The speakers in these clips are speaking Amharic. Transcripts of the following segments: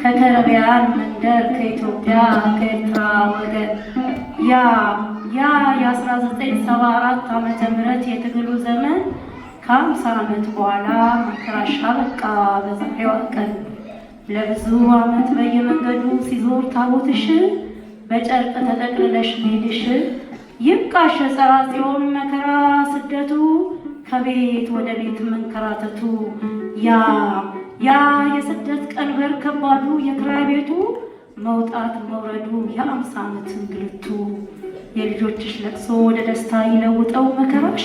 ከከረቢያን መንደር ከኢትዮጵያ ከኤርትራ ወገን ያ የ1974 ዓመተ ምህረት የትግሉ ዘመን ከ50 ዓመት በኋላ መከራሽ አበቃ በዛሬዋ ቀን። ለብዙ ዓመት በየመንገዱ ሲዞር ታቦትሽ በጨርቅ ተጠቅልለሽ ሄድሽ ይብቃሽ ጸራ ጽዮን መከራ ስደቱ ከቤት ወደ ቤት መንከራተቱ ያ የስደት ቀንበር ከባዱ የክራይ ቤቱ መውጣት መውረዱ የ50 ዓመት እንግልቱ የልጆችሽ ለቅሶ ወደ ደስታ ይለውጠው መከራሽ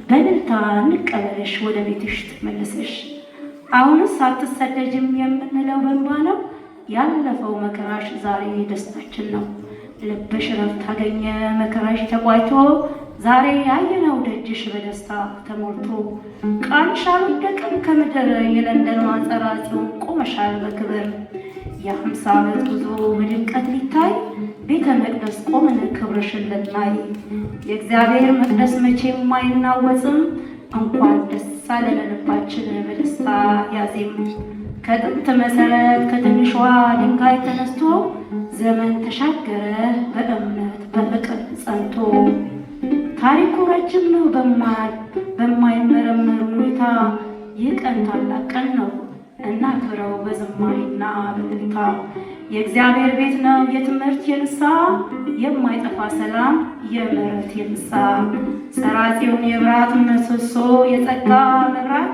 በእልልታ እንቀበልሽ ወደ ቤትሽ ተመለሰሽ። አሁንስ አትሰደጅም የምንለው በእንባ ነው ያለፈው መከራሽ ዛሬ ደስታችን ነው። ልብሽ ረፍት አገኘ መከራሽ ተቋይቶ ዛሬ ያየነው ደጅሽ በደስታ ተሞልቶ ቃልሽ አልወደቅም ከምድር የለንደን ጸራ ጽዮን ቆመሻል በክብር የ50 ዓመት ጉዞ በድምቀት ሊታይ ቤተ መቅደስ ቆመን ክብርሽን ልናይ የእግዚአብሔር መቅደስ መቼም አይናወጽም እንኳን ደስ አለን ልባችን በደስታ ያዜም ከጥንት መሰረት ከትንሿ ድንጋይ ተነስቶ ዘመን ተሻገረ በእምነት በፍቅር ጸንቶ ታሪኩ ረጅም ነው በማይመረመር ሁኔታ ይህ ቀን ታላቅ ቀን ነው እናክብረው በዝማሬና በእልልታ የእግዚአብሔር ቤት ነው የትምህርት የንስሐ የማይጠፋ ሰላም የምህረት የንስሐ ጸራ ጽዮን የብርሃን ምሰሶ የጸጋ መብራት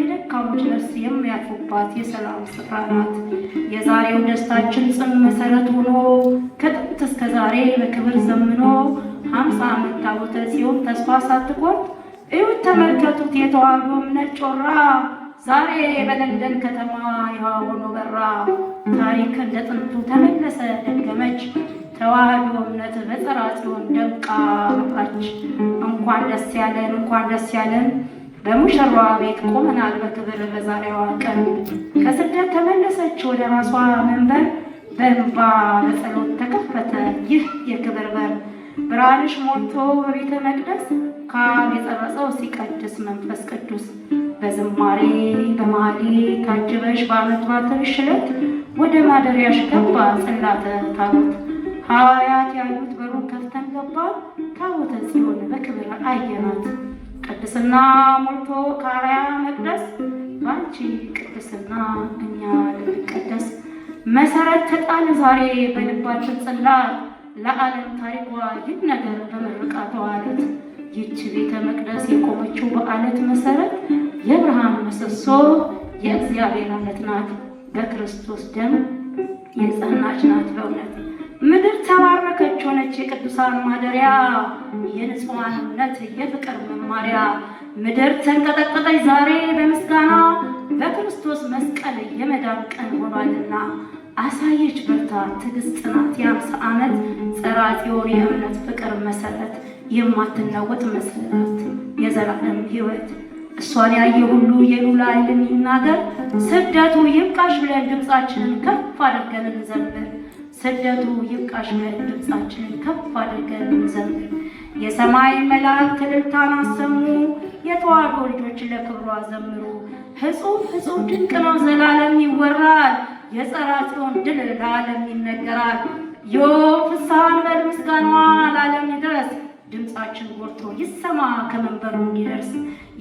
የደካሞች ነፍስ የሚያርፉባት የሰላም ስፍራ ናት። የዛሬው ደስታችን ጽኑ መሰረት ሆኖ ከጥንት እስከ ዛሬ በክብር ዘምኖ 50 ዓመት ታቦተ ጽዮን ተስፋ ሳትቆርጥ እዩት ተመልከቱት የተዋህዶ እምነት ጮራ ዛሬ በለንደን ከተማ ይኸው ሆኖ በራ። ታሪክ እንደ ጥንቱ ተመለሰ ደገመች ተዋህዶ እምነት በጸራ ጽዮን ደምቃ በራች። እንኳን ደስ ያለን እንኳን ደስ ያለን በሙሽራዋ ቤት ቆመናል በክብር በዛሬዋ ቀን። ከስደት ተመለሰች ወደ ራሷ መንበር በእንባ በጸሎት ተከፈተ ይህ የክብር በር። ብርሃንሽ ሞልቶ በቤተ መቅደስ ካህን የጸረጸው ሲቀድስ መንፈስ ቅዱስ በዝማሬ በማሌ ታጅበሽ በዓመት ባትርሽ ዕለት ወደ ማደሪያሽ ገባ ጽላተ ታቦት። ሐዋርያት ያዩት በሩ ከፍተን ገባ ታቦተ ጽዮን በክብር አየናት። ቅድስና ሞልቶ ካሪያ መቅደስ ባንቺ ቅድስና እኛ ልንቀደስ መሰረት ተጣለ ዛሬ በልባችን ጽላት ለዓለም ታሪኳ ይህ ነገር በምርቃቷ አለት። ይህች ቤተ መቅደስ የቆመችው በዓለት መሰረት የብርሃን ምሰሶ የእግዚአብሔር ዓለት ናት በክርስቶስ ደም የጸናች ናት በእውነት። ምድር ተባረከች ሆነች የቅዱሳን ማደሪያ የንጹሐን እምነት የፍቅር መማሪያ። ምድር ተንቀጠቀጠች ዛሬ በምስጋና በክርስቶስ መስቀል የመዳን ቀን ሆኗልና። አሳየች በርታ ትዕግስት ጽናት የ50 ዓመት ጸራ ጽዮን የእምነት ፍቅር መሰረት የማትናወጥ መሰረት የዘላለም ሕይወት። እሷን ያየ ሁሉ የሉላ ኃይልን ይናገር ስደቱ ይብቃሽ ብለን ድምፃችንን ከፍ አድርገን እንዘምር። ስደቱ ይብቃሽ ብለን ድምፃችንን ከፍ አድርገን እንዘምር። የሰማይ መላእክት እልልታን አሰሙ የተዋህዶ ልጆች ለክብሯ ዘምሩ። ሕጹብ ሕጹብ ድንቅ ነው ዘላለም ይወራል የጸራ ጽዮን ድል ለዓለም ይነገራል። ዮብ ፍስሐን በል ምስጋናዋ ለዓለም ይድረስ ድምፃችን ጎልቶ ይሰማ ከመንበሩ እንዲደርስ።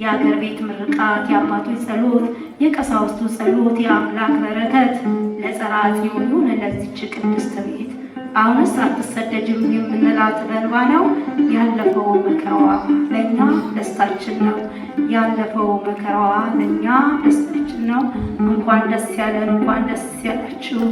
የአገር ቤት ምርቃት የአባቶች ጸሎት የቀሳውስቱ ጸሎት የአምላክ በረከት ለጸራ ጽዮን ይሁን ለዚች ቅድስት ቤት። አሁንስ አትሰደጅም የምንላት በእንባ ነው ያለፈው መከራዋ ለእኛ ደስታችን ነው። ያለፈው መከራዋ ለእኛ ደስታችን ነው። እንኳን ደስ ያለን እንኳን ደስ ያላችሁ።